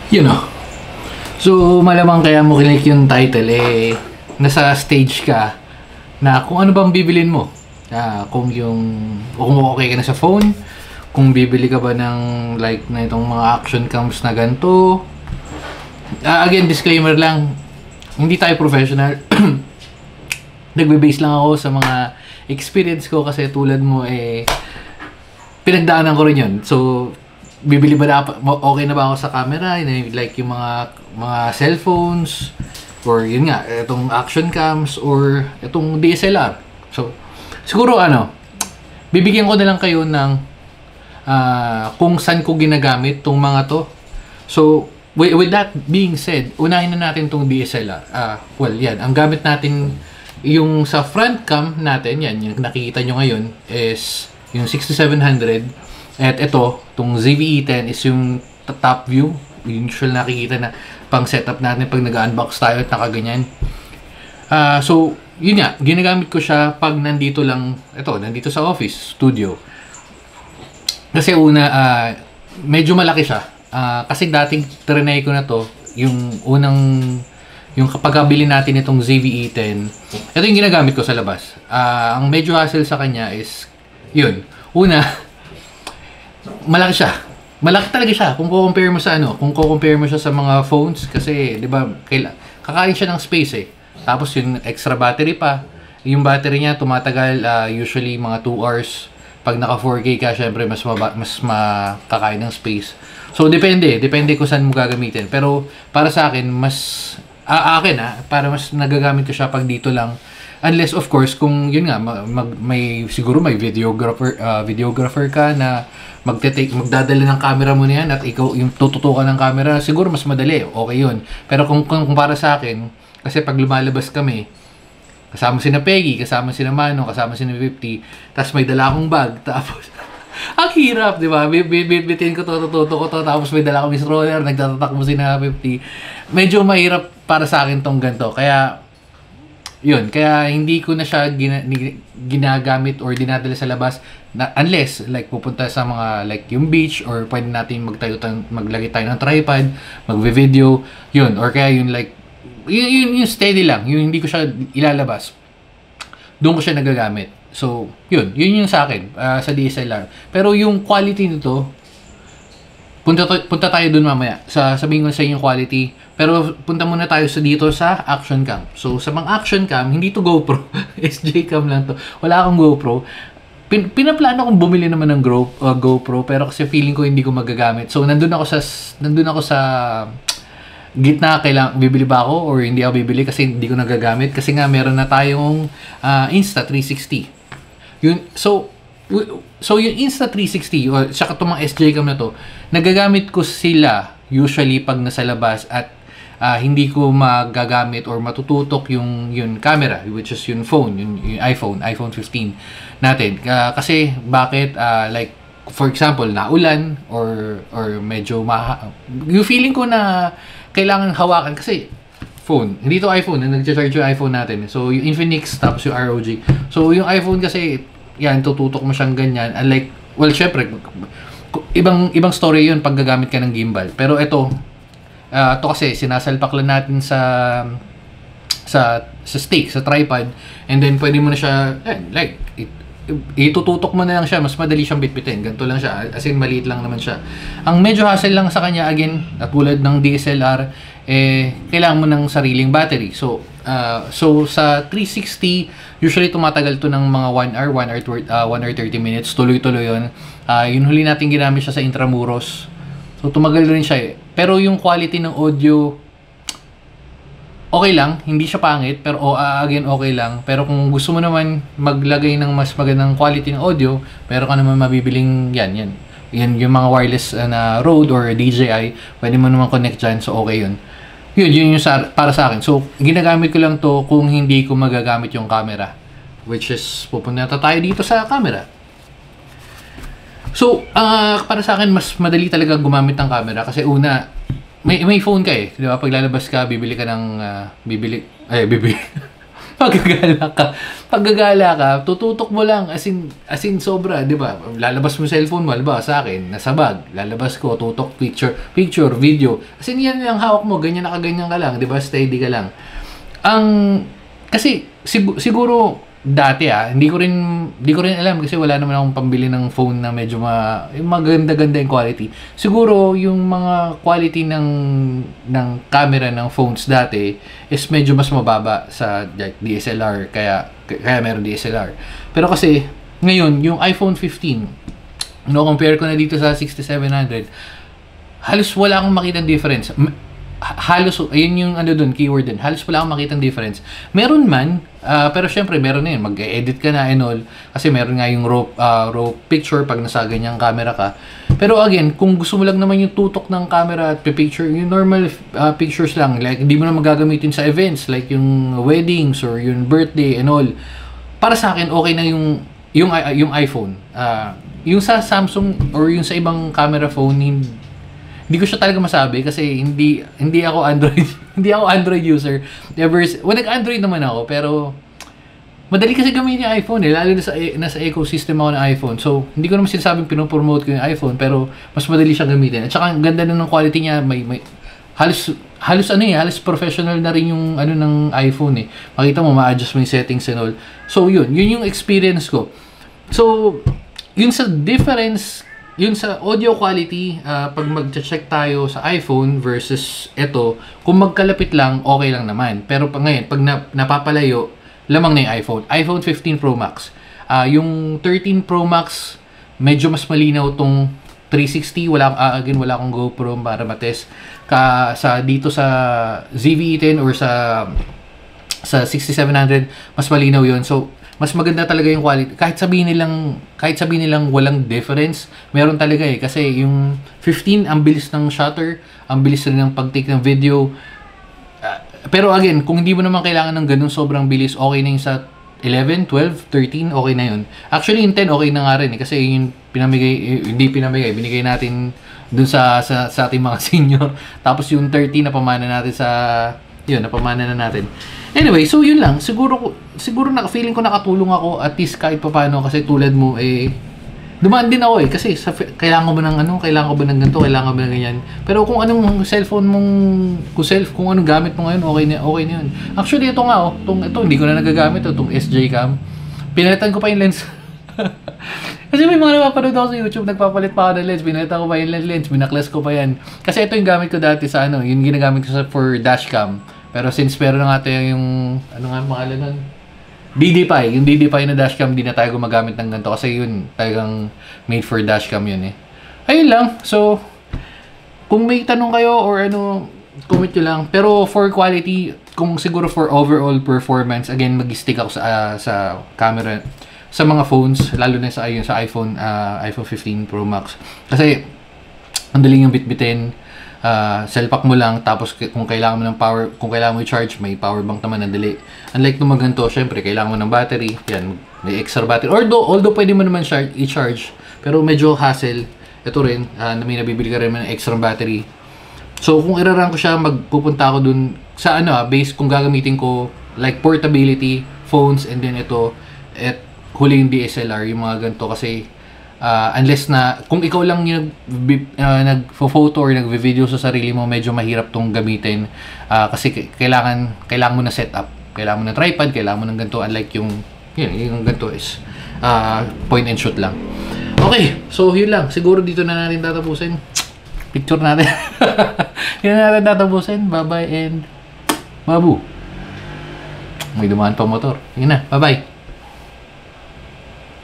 You know. So, malamang kaya mo kilik yung title, nasa stage ka na kung ano bang bibilin mo. Kung okay ka na sa phone, kung bibili ka ba ng like na itong mga action cams na ganito. Again, disclaimer lang, hindi tayo professional. Nagbe-base lang ako sa mga experience ko kasi tulad mo pinagdaanan ko rin yun. So, bibili ba na okay na ba ako sa camera, like yung mga cellphones or yun nga itong action cams or itong DSLR. So siguro bibigyan ko na lang kayo ng kung saan ko ginagamit tong mga to. So with that being said, unahin na natin tong DSLR. Well, yan ang gamit natin. Yung sa front cam natin, yan yung nakikita nyo ngayon is yung 6700. At ito, itong ZVE10 is yung top view. Yung usual nakikita na pang setup natin pag nag-unbox tayo at nakaganyan. So, yun nga, ginagamit ko siya pag nandito sa office, studio. Kasi medyo malaki siya. Kasi dating trinay ko na to, yung kapag kabili natin itong ZVE10, ito yung ginagamit ko sa labas. Ang medyo hassle sa kanya is, yun, malaki siya. Malaki talaga siya kung ko-compare mo sa sa mga phones kasi 'di ba, kakain siya ng space Tapos yung extra battery pa. Yung battery niya tumatagal usually mga 2 hours. Pag naka 4K ka, syempre mas makakain ng space. So depende kung saan mo gagamitin. Pero para sa akin para mas nagagamit ko siya pag dito lang. Unless of course kung yun nga siguro may videographer ka na magdadala ng camera mo na yan at ikaw yung tututukan ng camera, siguro mas madali, okay yun. Pero kung para sa akin, kasi pag lumalabas kami, kasama si na Peggy, kasama si na Mano, kasama si na 50, tapos may dala akong bag, tapos ang hirap, di ba? Bibitin ko tututo ko to, tapos may dala akong stroller, nagtatatakbo si na 50. Medyo mahirap para sa akin tong ganito. Kaya hindi ko na siya ginagamit or dinadala sa labas unless like pupunta sa mga like yung beach or pwede natin maglagay tayo ng tripod, magve-video, yun, or kaya yun like yun steady lang, yung hindi ko siya ilalabas. Doon ko siya nagagamit. So, yun yung sa akin sa DSLR. Pero yung quality nito, punta tayo dun mamaya. Sabihin ko sa inyo yung quality. Pero punta muna tayo dito sa action cam. So sa mga action cam, hindi to GoPro. SJ cam lang to. Wala akong GoPro. Pinaplano kong bumili naman ng GoPro pero kasi feeling ko hindi ko magagamit. So nandun ako sa gitna, bibili ba ako or hindi ako bibili kasi hindi ko nagagamit kasi nga meron na tayong Insta360. So yung Insta360 o saka itong mga SJ cam na to, nagagamit ko sila usually pag nasa labas at hindi ko magagamit or matututok yung camera, which is yung phone, yung iPhone 15 natin. Kasi bakit like for example naulan or medyo yung feeling ko na kailangan hawakan kasi phone, hindi to iPhone, nag-charge yung iPhone natin. So yung Infinix tapos yung ROG. So yung iPhone kasi yan, tututok mo siyang ganyan. Unlike, well, syempre, ibang story yun pag gagamit ka ng gimbal. Pero ito kasi sinasalpak lang natin sa stick, sa tripod, and then pwede mo na siya, itututok mo na lang siya, mas madali siyang bitbitin. Ganito lang siya, as in maliit lang naman siya. Ang medyo hassle lang sa kanya, again, tulad ng DSLR, kailangan mo ng sariling battery. So sa 360, usually tumatagal to ng mga 1 hour 30 minutes. Tuloy-tuloy yun. Yun huli natin ginamit siya sa Intramuros. So tumagal rin siya Pero yung quality ng audio, okay lang. Hindi siya pangit. Pero again, okay lang. Pero kung gusto mo naman maglagay ng mas magandang quality ng audio, meron ka naman mabibiling yan yung mga wireless na Rode or DJI. Pwede mo naman connect dyan. So okay yun. Yun yung para sa akin. So, ginagamit ko lang to kung hindi ko magagamit yung camera. Which is, pupunta tayo dito sa camera. So, para sa akin, mas madali talaga gumamit ng camera. Kasi may phone ka Di ba? Pag lalabas ka, bibili ka ng, Pag gagala ka, tututok mo lang as in sobra, 'di ba? Lalabas mo yung cellphone mo, ba sa akin, nasa bag, lalabas ko, tutok picture, video. As in yan lang hawak mo, ganyan nakaganyan ka lang, 'di ba? Steady ka lang. Ang kasi siguro dati hindi ko rin alam kasi wala naman akong pambili ng phone na medyo yung maganda-ganda yung quality. Siguro yung mga quality ng camera ng phones dati is medyo mas mababa sa like, DSLR kaya meron DSLR. Pero kasi ngayon yung iPhone 15 compare ko na dito sa 6700, halos wala akong makitang difference. Halos, ayun yung doon, keyword din. Halos wala akong makitang difference. Meron man, pero syempre meron na yun. Mag-edit ka na and all. Kasi meron nga yung raw picture pag nasa ganyang camera ka. Pero again, kung gusto mo lang naman yung tutok ng camera at picture, yung normal pictures lang, like hindi mo na magagamitin sa events, like yung weddings or yung birthday and all. Para sa akin, okay na yung iPhone. Yung sa Samsung or yung sa ibang camera phone, hindi ko siya talaga masabi kasi hindi ako Android hindi ako Android user. Nag-Android naman ako pero madali kasi gamitin yung iPhone lalo na nasa ecosystem ako ng iPhone. So, hindi ko naman sinasabing pinopromote ko yung iPhone pero mas madali siyang gamitin. At saka ang ganda na ng quality niya, may halos professional na rin yung ng iPhone eh. Makita mo, ma-adjust mo yung settings and all. So, yun yung experience ko. So, yun sa difference. Yun sa audio quality, pag mag-check tayo sa iPhone versus ito, kung magkalapit lang, okay lang naman. Pero ngayon, pag napapalayo, lamang na yung iPhone 15 Pro Max. Yung 13 Pro Max, medyo mas malinaw tong 360. Wala akong GoPro para matest. Dito sa ZV-E10 or sa 6700, mas malinaw yun. So, mas maganda talaga yung quality. Kahit sabihin nilang walang difference, meron talaga eh. Kasi yung 15, ang bilis ng shutter, ang bilis rin ng pag-take ng video. Pero again, kung hindi mo naman kailangan ng ganun sobrang bilis, okay na yung sa 11, 12, 13, okay na yun. Actually, yung 10, okay na nga rin eh. Kasi yung binigay natin dun sa ating mga senior. Tapos yung 13, napamana na natin. Anyway, so yun lang. Siguro feeling ko nakatulong ako at least kahit paano kasi tulad mo dumaan din ako kasi kailangan ko ba ng ganito, kailangan ko ba ng ganyan. Pero kung anong cellphone mong kung anong gamit mo ngayon, okay na yun. Actually ito nga ito hindi ko na nagagamit itong SJ Cam. Pinalitan ko pa yung lens. Kasi may mga napapanood ako sa YouTube, nagpapalit pa ako ng lens, pinalitan ko pa yung lens, binaklas ko pa yan. Kasi ito yung gamit ko dati sa yung ginagamit ko for dashcam. Pero since meron na nga ito yung, pangalan nun? DD-Pi. Yung DD-Pi na dashcam, di na tayo gumagamit ng ganito. Kasi yun, talagang made for dashcam yun eh. Ayun lang. So, kung may tanong kayo or comment nyo lang. Pero for quality, kung siguro for overall performance, again, mag-stick ako sa camera, sa mga phones, lalo na sa iPhone 15 Pro Max. Kasi, ang daling yung bitbitin. Cellpack mo lang, tapos kung kailangan mo ng power, kung kailangan mo i-charge, may power bank naman na dali. Unlike nung maganto, syempre kailangan mo ng battery, yan, may extra battery. Although pwede mo naman i-charge, pero medyo hassle. Ito rin, may nabibili ka rin ng extra battery. So kung irarank ko siya, magpupunta ako dun sa base kung gagamitin ko, like portability, phones, and then ito, at huli yung DSLR, yung mga ganito kasi unless na kung ikaw lang yung nagfo-photo or nagvi-video sa sarili mo, medyo mahirap tong gamitin kasi kailangan mo na setup, kailangan mo na tripod, kailangan mo ng ganito, unlike yung ganito is point and shoot lang. Okay, so yun lang, siguro dito na natin tatapusin picture natin. Yun na natin tatapusin. Bye bye and babu, may dumaan pa motor. Yun na, bye bye.